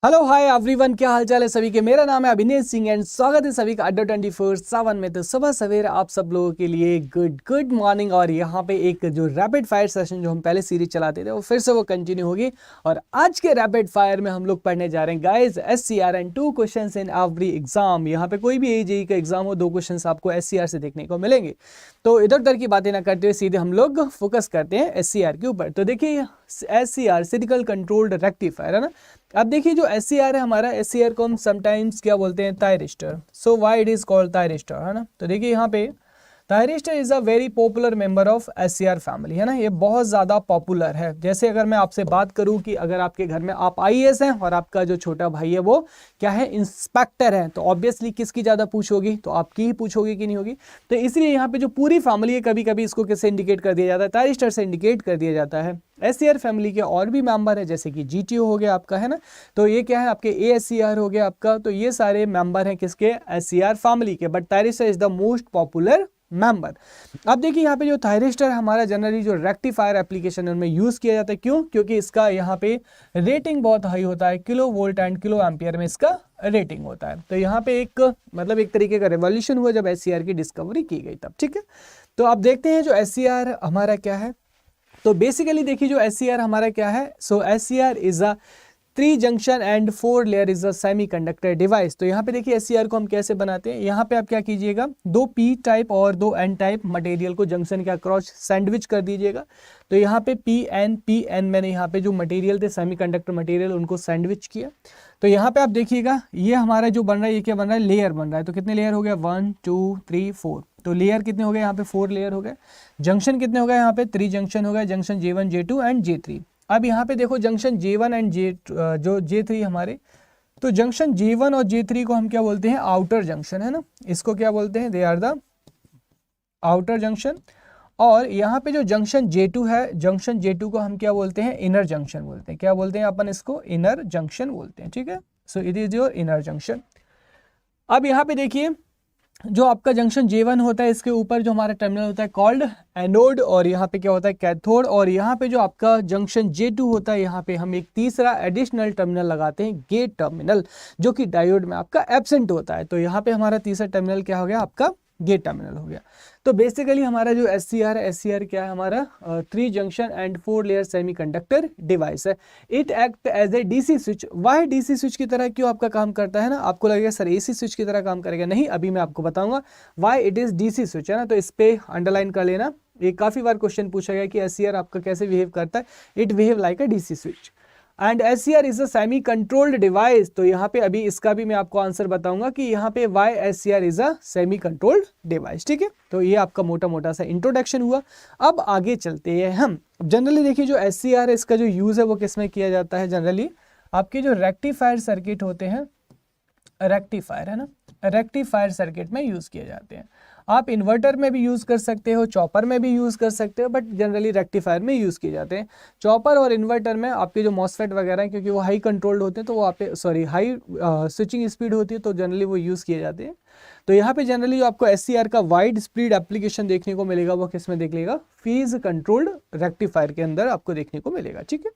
Hello hi everyone, क्या हाल चाल है सभी के। मेरा नाम है अभिनेश सिंह एंड स्वागत है सभी का अड्डा 24/7 में। तो सुबह सवेरे आप सब लोगों के लिए गुड मॉर्निंग। और यहाँ पे एक जो रैपिड फायर सेशन जो हम पहले सीरीज चलाते थे वो फिर से वो कंटिन्यू होगी। और आज के रैपिड फायर में हम लोग पढ़ने जा रहे हैं guys SCR and 2 questions in every exam. यहाँ पे कोई भी AJE का एग्जाम हो, 2 क्वेश्चन आपको SCR से देखने को मिलेंगे। तो इधर उधर की बातें ना करते हुए सीधे हम लोग फोकस करते हैं SCR के ऊपर। तो देखिए SCR सिग्नल कंट्रोल्ड रेक्टिफायर है ना। अब देखिए जो SCR है हमारा, SCR को हम समटाइम्स क्या बोलते हैं, thyristor. So why it is called thyristor, है ना। तो देखिए यहाँ पे thyristor is a very popular member of SCR family, है ना। ये बहुत ज़्यादा पॉपुलर है। जैसे अगर मैं आपसे बात करूं कि अगर आपके घर में आप IAS हैं और आपका जो छोटा भाई है वो क्या है, इंस्पेक्टर है, तो ऑब्वियसली किसकी ज़्यादा पूछ होगी, तो आपकी ही पूछ होगी कि नहीं होगी। तो इसलिए यहाँ पे जो पूरी फैमिली है, कभी कभी इसको किससे इंडिकेट कर दिया जाता है, थायरिस्टर से इंडिकेट कर दिया जाता है। SCR फैमिली के और भी मेंबर है, जैसे कि GTO हो गया आपका, है ना। तो ये क्या है, आपके ASCR हो गया आपका। तो ये सारे मेंबर हैं किसके, SCR फैमिली के। But thyristor is the most popular member. अब देखिए यहाँ पे जो थायरिस्टर हमारा जनरली जो रेक्टिफायर एप्लीकेशन है उनमें यूज किया जाता है। क्यों? क्योंकि इसका यहाँ पे रेटिंग बहुत हाई होता है, kilo volt and kilo ampere में इसका रेटिंग होता है। तो यहाँ पे एक मतलब एक तरीके का रेवोल्यूशन हुआ जब SCR की डिस्कवरी की गई तब, ठीक है। तो अब देखते हैं जो SCR हमारा क्या है। तो बेसिकली देखिए जो SCR हमारा क्या है, सो SCR is a 3 junction and 4 layer is a semiconductor device. तो यहाँ पे देखिए SCR को हम कैसे बनाते हैं। यहाँ पे आप क्या कीजिएगा, 2 P टाइप और 2 N टाइप मटेरियल को जंक्शन के अक्रॉस सैंडविच कर दीजिएगा। तो यहाँ पे PN मैंने यहाँ पे जो मटेरियल थे सेमीकंडक्टर मटेरियल उनको सैंडविच किया। तो यहाँ पे आप देखिएगा ये हमारा जो बन रहा है, ये क्या बन रहा है, लेयर बन रहा है। तो कितने लेयर हो गया, 1 2 3 4। तो लेयर कितने हो गए यहाँ पे, 4 लेयर हो गए। जंक्शन कितने हो गए यहाँ पे, 3 जंक्शन हो गए, junction J1 J2 and J3। अब यहाँ पे देखो जंक्शन J1 एंड जो J3 हमारे, तो जंक्शन J1 और J3 को हम क्या बोलते हैं, आउटर जंक्शन, है ना। इसको क्या बोलते हैं, they are the outer junction. और यहाँ पे जो जंक्शन J2 है, जंक्शन J2 को हम क्या बोलते हैं, इनर जंक्शन बोलते हैं। क्या बोलते हैं अपन इसको, इनर जंक्शन बोलते हैं, ठीक है। सो it is your inner junction. अब यहाँ पे देखिए जो आपका जंक्शन J1 होता है, इसके ऊपर जो हमारा टर्मिनल होता है कॉल्ड एनोड, और यहाँ पे क्या होता है, कैथोड। और यहाँ पे जो आपका जंक्शन J2 होता है, यहाँ पे हम एक तीसरा एडिशनल टर्मिनल लगाते हैं, गेट टर्मिनल, जो कि डायोड में आपका एब्सेंट होता है। तो यहाँ पे हमारा तीसरा टर्मिनल क्या हो गया, आपका गेट टर्मिनल हो गया। तो बेसिकली हमारा जो SCR है, SCR क्या है हमारा, 3 junction and 4 layer semiconductor device है। It act as a DC switch. Why DC switch की तरह क्यों आपका काम करता है ना। आपको लगेगा सर AC स्विच की तरह काम करेगा, नहीं, अभी मैं आपको बताऊंगा why it is DC switch, है ना। तो इस पे अंडरलाइन कर लेना। ये काफी बार क्वेश्चन पूछा गया कि SCR आपका कैसे बिहेव करता है। It behave like a DC switch and SCR is a semi controlled device. तो यहाँ पे अभी इसका भी मैं आपको आंसर बताऊंगा कि यहाँ पे why SCR is a semi controlled device, ठीक है। तो ये आपका मोटा मोटा सा इंट्रोडक्शन हुआ। अब आगे चलते हैं हम। जनरली देखिए जो SCR है, इसका जो यूज है वो किस में किया जाता है, जनरली आपके जो रेक्टिफायर सर्किट होते हैं, रेक्टिफायर, है ना, रेक्टिफायर सर्किट में यूज किए जाते हैं। आप इन्वर्टर में भी यूज कर सकते हो, चॉपर में भी यूज कर सकते हो, बट जनरली रेक्टिफायर में यूज किए जाते हैं। चॉपर और इन्वर्टर में आपके जो मॉसफेट वगैरह हैं, क्योंकि वो हाई कंट्रोल्ड होते हैं, तो वो आप सॉरी हाई स्विचिंग स्पीड होती है, तो जनरली वो यूज किए जाते हैं। तो यहाँ पे जनरली जो आपको SCR का वाइड स्पीड एप्लीकेशन देखने को मिलेगा वो किस में देख लेगा, फेज कंट्रोल्ड रेक्टिफायर के अंदर आपको देखने को मिलेगा, ठीक है।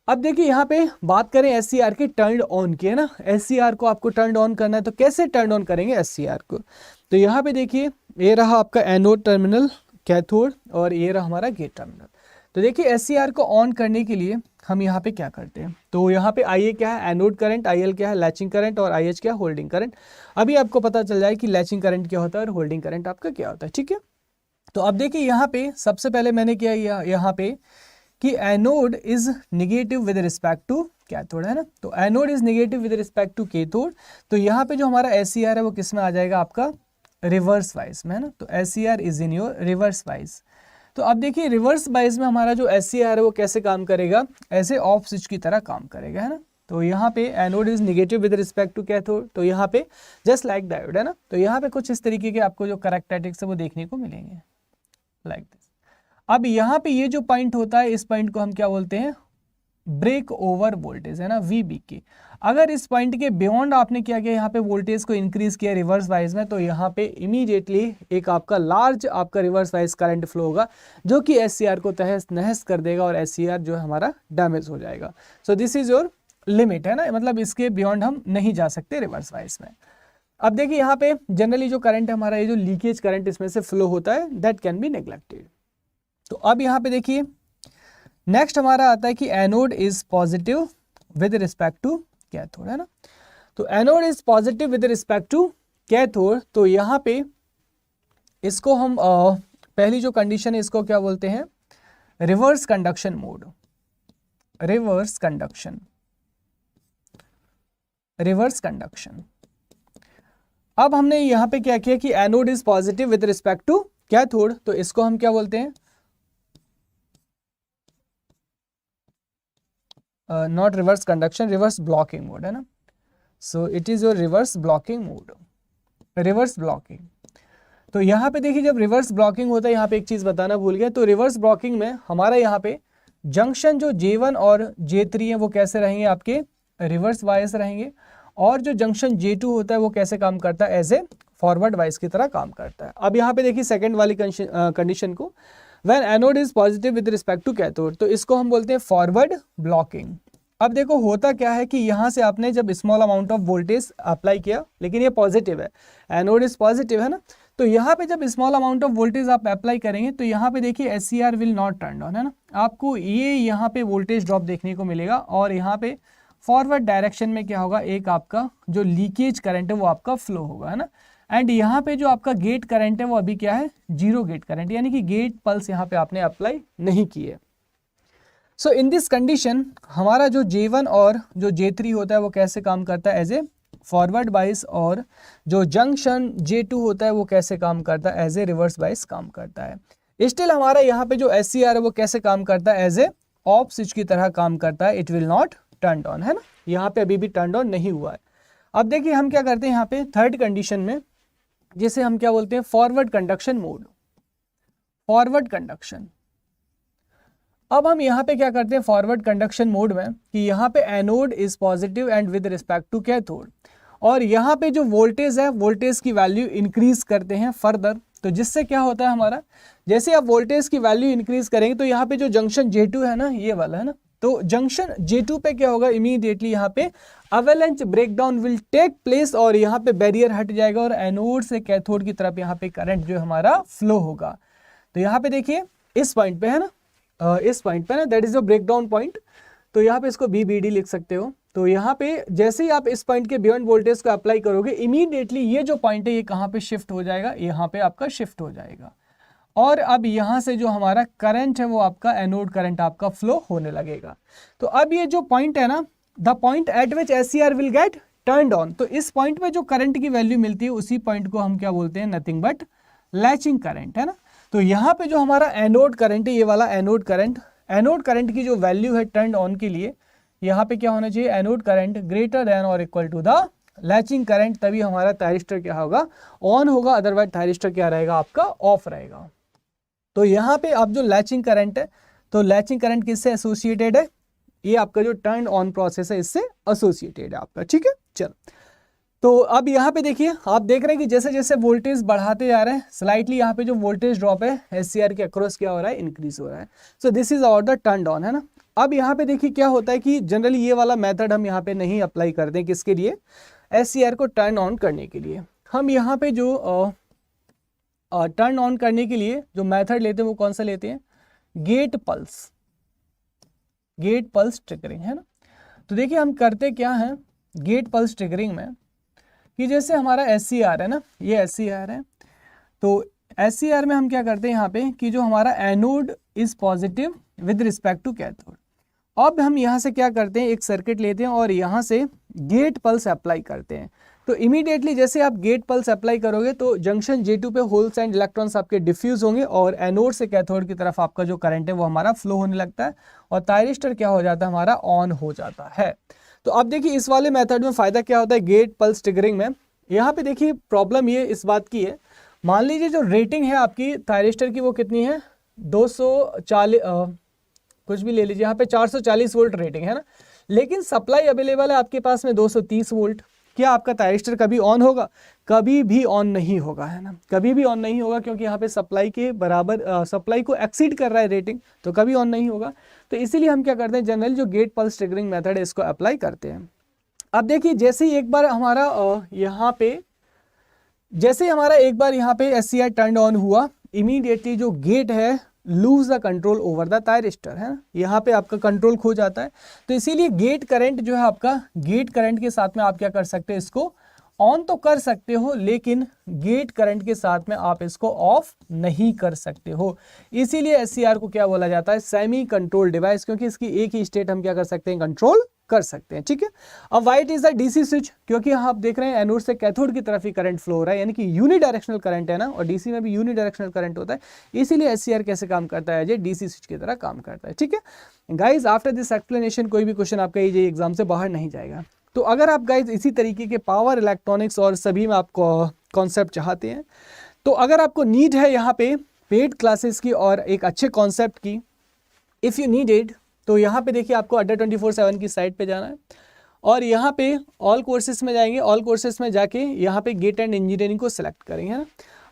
अब देखिए यहाँ पे बात करें SCR के टर्न ऑन की, है ना। SCR को आपको टर्न ऑन करना है, तो कैसे टर्न ऑन करेंगे SCR को। तो यहाँ पे देखिए ये रहा आपका एनोड टर्मिनल, कैथोड, और ये रहा हमारा गेट टर्मिनल। तो देखिए SCR को ऑन करने के लिए हम यहाँ पे क्या करते हैं, तो यहाँ पे IA क्या है, एनोड करंट, IL क्या है, लैचिंग करंट, और IH क्या है, होल्डिंग करंट। अभी आपको पता चल जाए कि लैचिंग करंट क्या होता है और होल्डिंग करंट आपका क्या होता है, ठीक है। तो अब देखिए यहाँ पे सबसे पहले मैंने क्या यहाँ पे कि anode is negative with respect to cathode, है ना। तो anode is negative with respect to cathode. तो यहाँ पे जो हमारा SCR है वो किस में आ जाएगा, आपका रिवर्स वाइज में, है ना। तो SCR is in your reverse wise. तो अब देखिए रिवर्स वाइज में हमारा जो SCR है वो कैसे काम करेगा, ऐसे ऑफ स्विच की तरह काम करेगा, है ना। तो यहाँ पे anode is negative with respect to cathode, तो यहाँ पे जस्ट लाइक डायोड, है ना। तो यहाँ पे कुछ इस तरीके के आपको जो कैरेक्टरिस्टिक्स है वो देखने को मिलेंगे, लाइक दिस। अब यहाँ पे ये जो पॉइंट होता है, इस पॉइंट को हम क्या बोलते हैं, ब्रेक ओवर वोल्टेज, है ना, VBK। अगर इस पॉइंट के बियॉन्ड आपने क्या किया, यहाँ पे वोल्टेज को इंक्रीज किया रिवर्स वाइज में, तो यहाँ पे इमीडिएटली एक आपका लार्ज आपका रिवर्स वाइज करंट फ्लो होगा, जो कि SCR को तहस नहस कर देगा और SCR जो है हमारा डैमेज हो जाएगा। सो दिस इज योर लिमिट है ना, मतलब इसके बियॉन्ड हम नहीं जा सकते रिवर्स वाइज में। अब देखिए यहाँ पे जनरली जो करंट है हमारा, ये जो लीकेज करंट इसमें से फ्लो होता है, दैट कैन बी नेग्लेक्टेड। तो अब यहाँ पे देखिए नेक्स्ट हमारा आता है कि anode is positive with respect to cathode, है ना। तो anode is positive with respect to cathode, तो यहाँ पे इसको हम पहली जो कंडीशन है इसको क्या बोलते हैं, reverse conduction mode, reverse conduction, reverse conduction. अब हमने यहाँ पे क्या किया कि anode is positive with respect to cathode, तो इसको हम क्या बोलते हैं, not reverse conduction, reverse blocking mode, है ना। So it is your reverse blocking mode, reverse blocking. तो यहाँ पे देखिए जब रिवर्स ब्लॉकिंग होता है, यहाँ पे एक चीज बताना भूल गया, तो रिवर्स ब्लॉकिंग में हमारा यहाँ पे जंक्शन जो J1 और J3 है वो कैसे रहेंगे, आपके रिवर्स वाइज रहेंगे, और जो जंक्शन J2 होता है वो कैसे काम करता है, एज ए फॉरवर्ड वाइज की तरह काम करता है। अब यहाँ पे देखिए सेकंड वाली कंडीशन को, when anode is positive with respect to cathode, तो इसको हम बोलते हैं फॉरवर्ड ब्लॉकिंग। अब देखो होता क्या है कि यहाँ से आपने जब small amount of voltage apply किया, लेकिन ये पॉजिटिव है, एनोड इज पॉजिटिव, है ना, तो यहाँ पे जब स्मॉल अमाउंट ऑफ वोल्टेज आप अप्लाई करेंगे तो यहाँ पे देखिए SCR will not turn on, है ना, आपको ये यहाँ पे वोल्टेज ड्रॉप देखने को मिलेगा, और यहाँ पे फॉरवर्ड डायरेक्शन में क्या होगा, एक आपका जो लीकेज करंट है वो आपका फ्लो होगा, है ना। एंड यहाँ पे जो आपका गेट करंट है वो अभी क्या है, जीरो गेट करंट, यानी कि गेट पल्स यहाँ पे आपने अप्लाई नहीं की है। सो इन दिस कंडीशन हमारा जो J1 और जो J3 होता है वो कैसे काम करता है, एज ए फॉरवर्ड बाइस, और जो जंक्शन J2 होता है वो कैसे काम करता है, एज ए रिवर्स बाइस काम करता है। स्टिल हमारा यहाँ पे जो SCR है वो कैसे काम करता है, एज ए ऑफ स्विच की तरह काम करता है, it will not turn on, है ना, यहाँ पे अभी भी टर्न ऑन नहीं हुआ है। अब देखिए हम क्या करते हैं यहाँ पे थर्ड कंडीशन में, जिसे हम क्या बोलते हैं, forward conduction mode, forward conduction. अब हम यहाँ पे क्या करते हैं फॉरवर्ड कंडक्शन मोड में, कि यहाँ पे anode is positive and with respect to cathode, और यहाँ पे जो वोल्टेज है वोल्टेज की वैल्यू इंक्रीज करते हैं फर्दर। तो जिससे क्या होता है हमारा, जैसे आप वोल्टेज की वैल्यू इंक्रीज करेंगे तो यहाँ पे जो जंक्शन J2 है ना, ये वाला है ना, तो जंक्शन J2 पे क्या होगा, इमीडिएटली यहाँ पे अवेलेंच ब्रेकडाउन विल टेक प्लेस, और यहाँ पे बैरियर हट जाएगा और एनोड से कैथोड की तरफ यहाँ पे करंट जो हमारा फ्लो होगा। तो यहाँ पे देखिए इस पॉइंट पे है ना, इस पॉइंट पे ना, that is the breakdown point, तो यहाँ पे इसको BBD लिख सकते हो। तो यहाँ पे जैसे ही आप इस पॉइंट के बियॉन्ड वोल्टेज को अप्लाई करोगे, इमीडिएटली ये जो पॉइंट है ये कहाँ पे शिफ्ट हो जाएगा, यहाँ पे आपका शिफ्ट हो जाएगा, और अब यहाँ से जो हमारा करंट है वो आपका एनोड करंट आपका फ्लो होने लगेगा। तो अब ये जो पॉइंट है ना, the point eight which SCR will get turned on, तो इस पॉइंट पे जो करंट की वैल्यू मिलती है उसी पॉइंट को हम क्या बोलते हैं, नथिंग बट लैचिंग करंट, है ना। तो यहाँ पे जो हमारा एनोड करंट है, ये वाला एनोड करंट की जो वैल्यू है टर्न ऑन के लिए, यहाँ पे क्या होना चाहिए, एनोड करंट ग्रेटर देन और equal to the latching current, तभी हमारा थायरिस्टर क्या होगा, ऑन होगा, अदरवाइज थायरिस्टर क्या रहेगा, आपका ऑफ रहेगा। तो यहाँ पे अब जो लैचिंग करंट है, तो लैचिंग करंट किससे एसोसिएटेड है, ये आपका जो टर्न ऑन प्रोसेस है इससे एसोसिएटेड है आपका, ठीक है। चलो तो अब यहाँ पे देखिए आप देख रहे हैं कि जैसे जैसे वोल्टेज बढ़ाते जा रहे हैं, स्लाइटली यहाँ पे जो वोल्टेज ड्रॉप है SCR के अक्रॉस क्या हो रहा है, इंक्रीज हो रहा है। So this is our the turn on, है ना। अब यहाँ पे देखिए क्या होता है कि जनरली ये वाला मेथड हम यहाँ पे नहीं अप्लाई करते हैं, किसके लिए, SCR को टर्न ऑन करने के लिए। हम यहाँ पे जो टर्न ऑन करने के लिए जो मेथड लेते हैं वो कौन सा लेते हैं, gate pulse, gate pulse triggering, है ना। तो देखिए हम करते क्या है गेट पल्स ट्रिगरिंग में, कि जैसे हमारा SCR है ना, ये SCR है, तो SCR में हम क्या करते हैं यहाँ पे कि जो हमारा anode is positive with respect to cathode, अब हम यहाँ से क्या करते हैं, एक सर्किट लेते हैं और यहाँ से गेट पल्स अप्लाई करते हैं। तो इमीडिएटली जैसे आप गेट पल्स अप्लाई करोगे तो जंक्शन J2 पे होल्स एंड इलेक्ट्रॉन्स आपके डिफ्यूज होंगे, और एनोड से कैथोड की तरफ आपका जो करंट है वो हमारा फ्लो होने लगता है, और थायरिस्टर क्या हो जाता है, हमारा ऑन हो जाता है। तो अब देखिए इस वाले मेथड में फ़ायदा क्या होता है गेट पल्स ट्रिगरिंग में, यहाँ पे देखिए प्रॉब्लम ये इस बात की है, मान लीजिए जो रेटिंग है आपकी थायरिस्टर की वो कितनी है, 240 कुछ भी ले लीजिए, यहाँ पे 440 वोल्ट रेटिंग है ना, लेकिन सप्लाई अवेलेबल है आपके पास में 230 वोल्ट, क्या आपका थायरिस्टर कभी ऑन होगा? कभी भी ऑन नहीं होगा, है ना, कभी भी ऑन नहीं होगा, क्योंकि यहाँ पे सप्लाई के बराबर सप्लाई को एक्सीड कर रहा है रेटिंग, तो कभी ऑन नहीं होगा। तो इसीलिए हम क्या करते हैं, जनरल जो गेट पल्स ट्रिगरिंग मेथड है इसको अप्लाई करते हैं। अब देखिए जैसे ही एक बार हमारा यहाँ पे SCR टर्न ऑन हुआ, इमीडिएटली जो गेट है lose the control over the thyristor, है ना, यहाँ पे आपका कंट्रोल खो जाता है। तो इसीलिए गेट करंट जो है आपका, गेट करंट के साथ में आप क्या कर सकते हैं, इसको ऑन तो कर सकते हो, लेकिन गेट करंट के साथ में आप इसको ऑफ नहीं कर सकते हो। इसीलिए SCR को क्या बोला जाता है, सेमी कंट्रोल डिवाइस, क्योंकि इसकी एक ही स्टेट हम क्या कर सकते हैं, कंट्रोल कर सकते हैं, ठीक है। अब white is the DC switch, क्योंकि आप देख रहे हैं एनोड से कैथोड की तरफ ही करंट फ्लो हो रहा है, यानी कि यूनिडायरेक्शनल करंट है ना, और डीसी में भी यूनिडायरेक्शनल करंट होता है। इसीलिए SCR कैसे काम करता है, ये डीसी स्विच की तरह काम करता है, ठीक है। गाइज आफ्टर दिस एक्सप्लेनेशन कोई भी क्वेश्चन आपका ये एग्जाम से बाहर नहीं जाएगा। तो अगर आप गाइज इसी तरीके के पावर, इलेक्ट्रॉनिक्स और सभी में आपको कॉन्सेप्ट चाहते हैं, तो अगर आपको नीड है यहाँ पे पेड क्लासेस की और एक अच्छे कॉन्सेप्ट की, इफ़ यू नीडेड, तो यहाँ पे देखिए आपको अड्डा 24/7 की साइट पे जाना है और यहाँ पे ऑल कोर्सेज में जाएंगे। ऑल कोर्सेज में जाके यहाँ पे गेट एंड इंजीनियरिंग को सिलेक्ट करेंगे, है ना।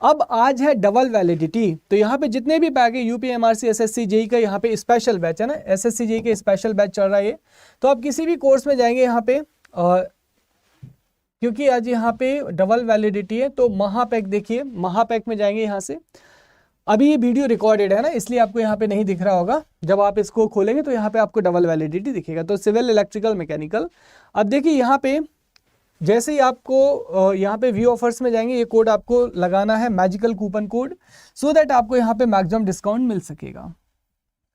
अब आज है डबल वैलिडिटी, तो यहाँ पे जितने भी बैग है यूपी MRC SSC JEE का यहाँ पे स्पेशल बैच है ना, SSC JEE के स्पेशल बैच चल रहा है ये। तो आप किसी भी कोर्स में जाएंगे यहाँ पे, क्योंकि आज यहाँ पे डबल वैलिडिटी है, तो महापैक देखिए, महापैक में जाएंगे यहाँ से। अभी ये वीडियो रिकॉर्डेड है ना, इसलिए आपको यहाँ पे नहीं दिख रहा होगा, जब आप इसको खोलेंगे तो यहाँ पे आपको डबल वैलिडिटी दिखेगा। तो सिविल, इलेक्ट्रिकल, मैकेनिकल। अब देखिए यहाँ पे जैसे ही आपको यहाँ पे व्यू ऑफर्स में जाएंगे, ये कोड आपको लगाना है, magical coupon code, so that आपको यहाँ पे मैक्सिमम डिस्काउंट मिल सकेगा।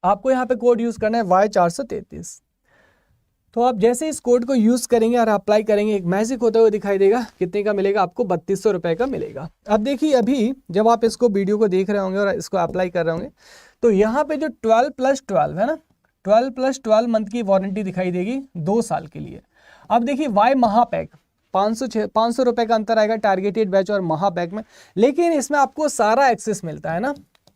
आपको यहाँ पे कोड यूज करना है Y433। तो आप जैसे इस कोड को यूज करेंगे और अप्लाई करेंगे, एक मैजिक होता हुआ दिखाई देगा, कितने का मिलेगा आपको, 3200 रुपए का मिलेगा। अब देखिए अभी जब आप इसको वीडियो को देख रहे होंगे और इसको अप्लाई कर रहे होंगे, तो यहाँ पे जो 12+12 है ना, 12+12 मंथ की वारंटी दिखाई देगी 2 साल के लिए। अब देखिए वाई महापैक 500 रुपए का अंतर आएगा टारगेटेड बैच और महापैक में, लेकिन इसमें आपको सारा एक्सेस मिलता है ना,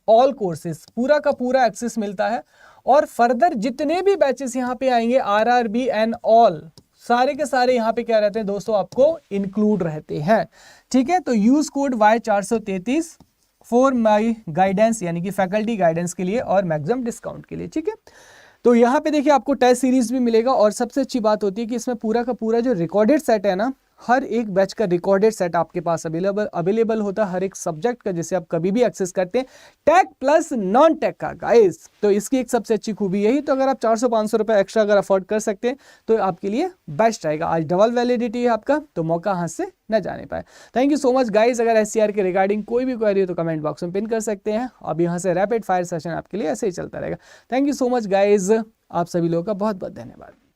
ऑल कोर्सेज पूरा का पूरा एक्सेस मिलता है। और फर्दर जितने भी बैचेस यहाँ पे आएंगे, RRB एंड ऑल, सारे के सारे यहाँ पे क्या रहते हैं दोस्तों, आपको इंक्लूड रहते हैं, ठीक है। तो use code Y433 for my guidance, यानी कि फैकल्टी गाइडेंस के लिए और मैक्सिमम डिस्काउंट के लिए, ठीक है। तो यहाँ पे देखिए आपको टेस्ट सीरीज भी मिलेगा, और सबसे अच्छी बात होती है कि इसमें पूरा का पूरा जो रिकॉर्डेड सेट है ना, हर एक बैच का रिकॉर्डेड सेट आपके पास अवेलेबल होता है, हर एक सब्जेक्ट का, जिसे आप कभी भी एक्सेस करते हैं, टेक प्लस नॉन टेक का गाइस। तो इसकी एक सबसे अच्छी खूबी यही, तो अगर आप 400-500 रुपए एक्स्ट्रा अगर अफोर्ड कर सकते हैं तो आपके लिए बेस्ट रहेगा। आज डबल वैलिडिटी है आपका, तो मौका हाथ से न जाने पाए। Thank you so much guys. अगर SCR के रिगार्डिंग कोई भी क्वेरी हो तो कमेंट बॉक्स में पिन कर सकते हैं। अब यहाँ से रैपिड फायर सेशन आपके लिए ऐसे ही चलता रहेगा। Thank you so much guys, आप सभी लोगों का बहुत बहुत धन्यवाद।